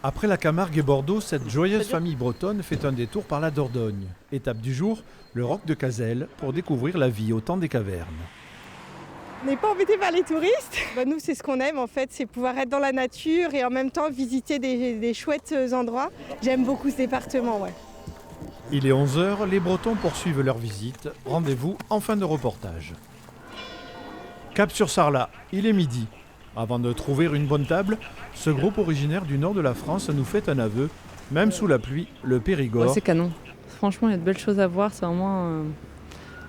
Après la Camargue et Bordeaux, cette joyeuse famille bretonne fait un détour par la Dordogne. Étape du jour, le roc de Cazelles pour découvrir la vie au temps des cavernes. On n'est pas embêté par les touristes. Nous, c'est ce qu'on aime en fait, c'est pouvoir être dans la nature et en même temps visiter des chouettes endroits. J'aime beaucoup ce département, ouais. Il est 11h, les Bretons poursuivent leur visite. Rendez-vous en fin de reportage. Cap sur Sarlat, il est midi. Avant de trouver une bonne table, ce groupe originaire du nord de la France nous fait un aveu. Même sous la pluie, le Périgord. Ouais, c'est canon. Franchement, il y a de belles choses à voir. C'est vraiment une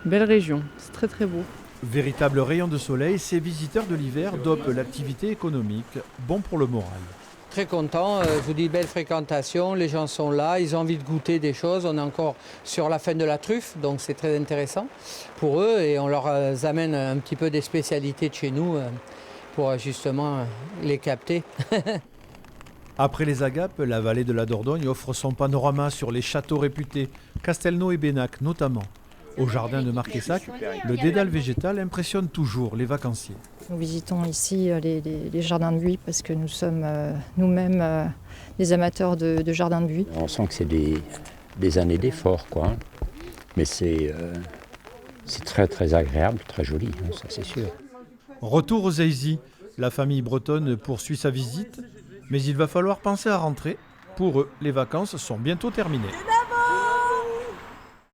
belle région. C'est très très beau. Véritable rayon de soleil, ces visiteurs de l'hiver dopent l'activité économique. Bon pour le moral. Très content, je vous dis belle fréquentation, les gens sont là, ils ont envie de goûter des choses. On est encore sur la fin de la truffe, donc c'est très intéressant pour eux et on leur amène un petit peu des spécialités de chez nous pour justement les capter. Après les agapes, la vallée de la Dordogne offre son panorama sur les châteaux réputés, Castelnau et Bénac notamment. Au jardin de Marquessac, le dédale végétal impressionne toujours les vacanciers. Nous visitons ici les jardins de buis parce que nous sommes nous-mêmes des amateurs de jardins de buis. On sent que c'est des années d'effort, quoi. Mais c'est très très agréable, très joli, hein, ça c'est sûr. Retour aux Eyzy. La famille bretonne poursuit sa visite, mais il va falloir penser à rentrer. Pour eux, les vacances sont bientôt terminées.